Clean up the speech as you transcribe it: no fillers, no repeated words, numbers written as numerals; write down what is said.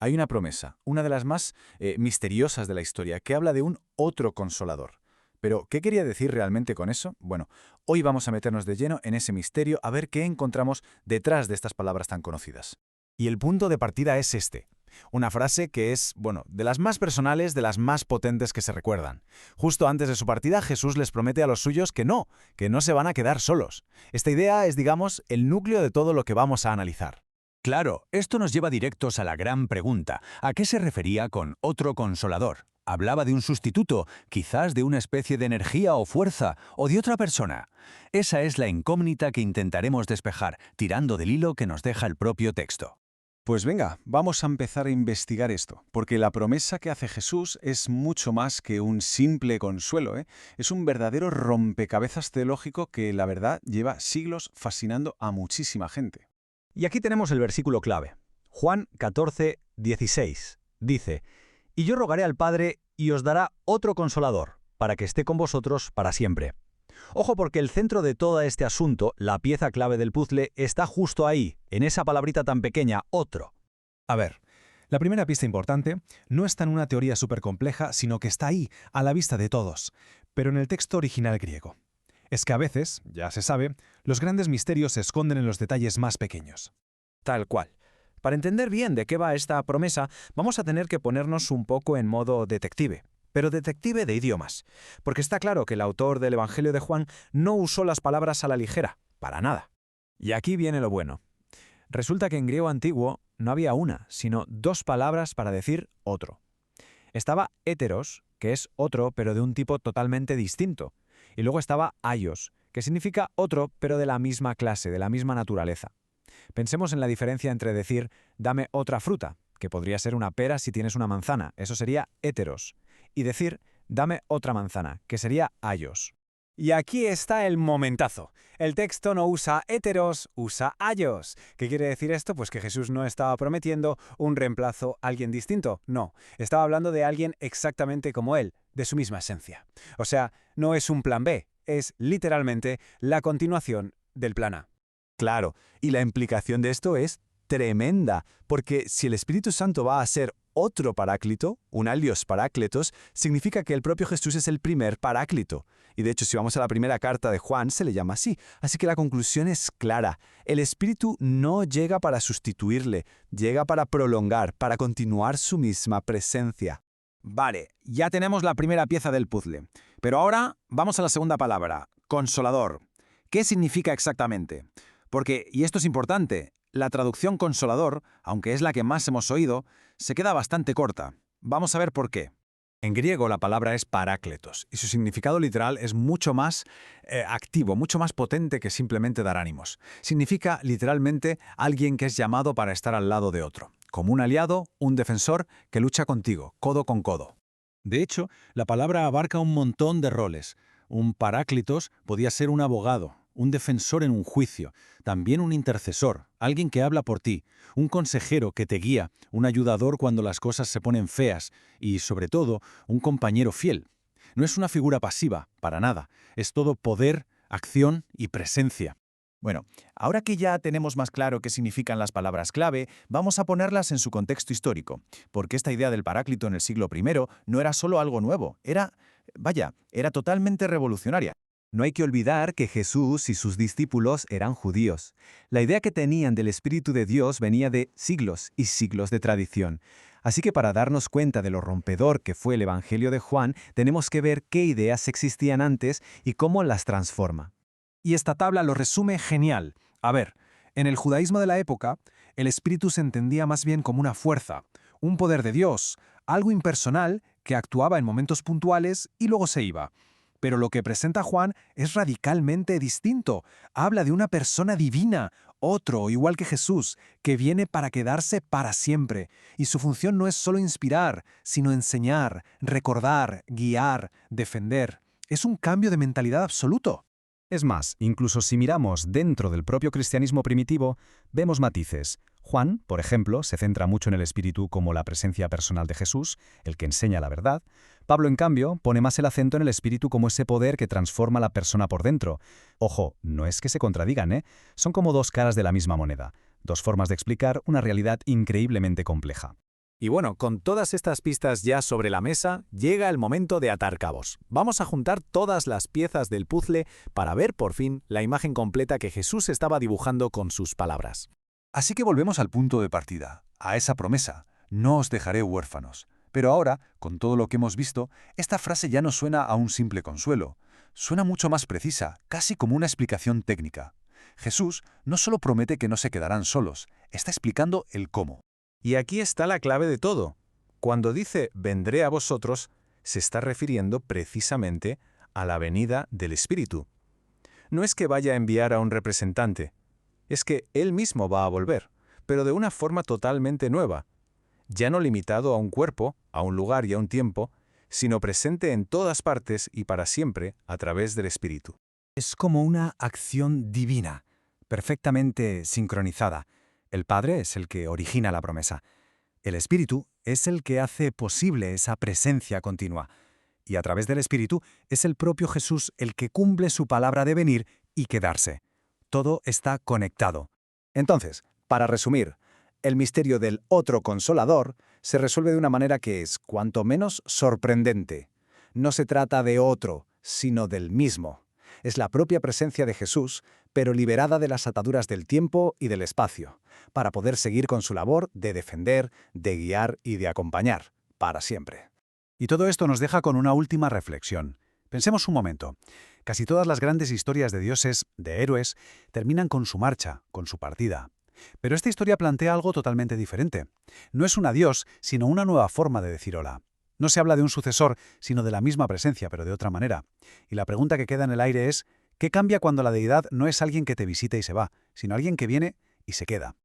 Hay una promesa, una de las más misteriosas de la historia, que habla de un otro consolador. Pero, ¿qué quería decir realmente con eso? Bueno, hoy vamos a meternos de lleno en ese misterio a ver qué encontramos detrás de estas palabras tan conocidas. Y el punto de partida es este. Una frase que es, bueno, de las más personales, de las más potentes que se recuerdan. Justo antes de su partida, Jesús les promete a los suyos que no se van a quedar solos. Esta idea es, digamos, el núcleo de todo lo que vamos a analizar. Claro, esto nos lleva directos a la gran pregunta. ¿A qué se refería con otro consolador? ¿Hablaba de un sustituto, quizás de una especie de energía o fuerza, o de otra persona? Esa es la incógnita que intentaremos despejar, tirando del hilo que nos deja el propio texto. Pues venga, vamos a empezar a investigar esto, porque la promesa que hace Jesús es mucho más que un simple consuelo, ¿eh? Es un verdadero rompecabezas teológico que, la verdad, lleva siglos fascinando a muchísima gente. Y aquí tenemos el versículo clave. Juan 14, 16. Dice: «Y yo rogaré al Padre y os dará otro consolador, para que esté con vosotros para siempre». Ojo, porque el centro de todo este asunto, la pieza clave del puzzle, está justo ahí, en esa palabrita tan pequeña, otro. A ver, la primera pista importante no está en una teoría súper compleja, sino que está ahí, a la vista de todos, pero en el texto original griego. Es que a veces, ya se sabe, los grandes misterios se esconden en los detalles más pequeños. Tal cual. Para entender bien de qué va esta promesa, vamos a tener que ponernos un poco en modo detective. Pero detective de idiomas, porque está claro que el autor del Evangelio de Juan no usó las palabras a la ligera, para nada. Y aquí viene lo bueno. Resulta que en griego antiguo no había una, sino dos palabras para decir otro. Estaba héteros, que es otro, pero de un tipo totalmente distinto. Y luego estaba aios, que significa otro, pero de la misma clase, de la misma naturaleza. Pensemos en la diferencia entre decir «dame otra fruta», que podría ser una pera si tienes una manzana, eso sería héteros, y decir «dame otra manzana», que sería aios. Y aquí está el momentazo. El texto no usa héteros, usa aios. ¿Qué quiere decir esto? Pues que Jesús no estaba prometiendo un reemplazo a alguien distinto. No, estaba hablando de alguien exactamente como él, de su misma esencia. O sea, no es un plan B, es literalmente la continuación del plan A. Claro, y la implicación de esto es tremenda, porque si el Espíritu Santo va a ser otro paráclito, un alios parácletos, significa que el propio Jesús es el primer paráclito. Y de hecho, si vamos a la primera carta de Juan, se le llama así. Así que la conclusión es clara. El Espíritu no llega para sustituirle, llega para prolongar, para continuar su misma presencia. Vale, ya tenemos la primera pieza del puzzle. Pero ahora vamos a la segunda palabra, consolador. ¿Qué significa exactamente? Porque, y esto es importante, la traducción consolador, aunque es la que más hemos oído, se queda bastante corta. Vamos a ver por qué. En griego la palabra es parácletos, y su significado literal es mucho más activo, mucho más potente que simplemente dar ánimos. Significa literalmente alguien que es llamado para estar al lado de otro, como un aliado, un defensor que lucha contigo, codo con codo. De hecho, la palabra abarca un montón de roles. Un paráclitos podía ser un abogado, un defensor en un juicio, también un intercesor, alguien que habla por ti, un consejero que te guía, un ayudador cuando las cosas se ponen feas y, sobre todo, un compañero fiel. No es una figura pasiva, para nada, es todo poder, acción y presencia. Bueno, ahora que ya tenemos más claro qué significan las palabras clave, vamos a ponerlas en su contexto histórico, porque esta idea del paráclito en el siglo I no era solo algo nuevo, era totalmente revolucionaria. No hay que olvidar que Jesús y sus discípulos eran judíos. La idea que tenían del Espíritu de Dios venía de siglos y siglos de tradición. Así que para darnos cuenta de lo rompedor que fue el Evangelio de Juan, tenemos que ver qué ideas existían antes y cómo las transforma. Y esta tabla lo resume genial. A ver, en el judaísmo de la época, el Espíritu se entendía más bien como una fuerza, un poder de Dios, algo impersonal que actuaba en momentos puntuales y luego se iba. Pero lo que presenta Juan es radicalmente distinto. Habla de una persona divina, otro, igual que Jesús, que viene para quedarse para siempre. Y su función no es solo inspirar, sino enseñar, recordar, guiar, defender. Es un cambio de mentalidad absoluto. Es más, incluso si miramos dentro del propio cristianismo primitivo, vemos matices. Juan, por ejemplo, se centra mucho en el Espíritu como la presencia personal de Jesús, el que enseña la verdad. Pablo, en cambio, pone más el acento en el Espíritu como ese poder que transforma a la persona por dentro. Ojo, no es que se contradigan, ¿eh? Son como dos caras de la misma moneda, dos formas de explicar una realidad increíblemente compleja. Y bueno, con todas estas pistas ya sobre la mesa, llega el momento de atar cabos. Vamos a juntar todas las piezas del puzzle para ver por fin la imagen completa que Jesús estaba dibujando con sus palabras. Así que volvemos al punto de partida, a esa promesa: no os dejaré huérfanos. Pero ahora, con todo lo que hemos visto, esta frase ya no suena a un simple consuelo. Suena mucho más precisa, casi como una explicación técnica. Jesús no solo promete que no se quedarán solos, está explicando el cómo. Y aquí está la clave de todo. Cuando dice «vendré a vosotros», se está refiriendo precisamente a la venida del Espíritu. No es que vaya a enviar a un representante, es que Él mismo va a volver, pero de una forma totalmente nueva, ya no limitado a un cuerpo, a un lugar y a un tiempo, sino presente en todas partes y para siempre a través del Espíritu. Es como una acción divina, perfectamente sincronizada. El Padre es el que origina la promesa. El Espíritu es el que hace posible esa presencia continua. Y a través del Espíritu es el propio Jesús el que cumple su palabra de venir y quedarse. Todo está conectado. Entonces, para resumir, el misterio del otro consolador se resuelve de una manera que es, cuanto menos, sorprendente. No se trata de otro, sino del mismo. Es la propia presencia de Jesús, pero liberada de las ataduras del tiempo y del espacio, para poder seguir con su labor de defender, de guiar y de acompañar, para siempre. Y todo esto nos deja con una última reflexión. Pensemos un momento. Casi todas las grandes historias de dioses, de héroes, terminan con su marcha, con su partida. Pero esta historia plantea algo totalmente diferente. No es un adiós, sino una nueva forma de decir hola. No se habla de un sucesor, sino de la misma presencia, pero de otra manera. Y la pregunta que queda en el aire es, ¿qué cambia cuando la deidad no es alguien que te visita y se va, sino alguien que viene y se queda?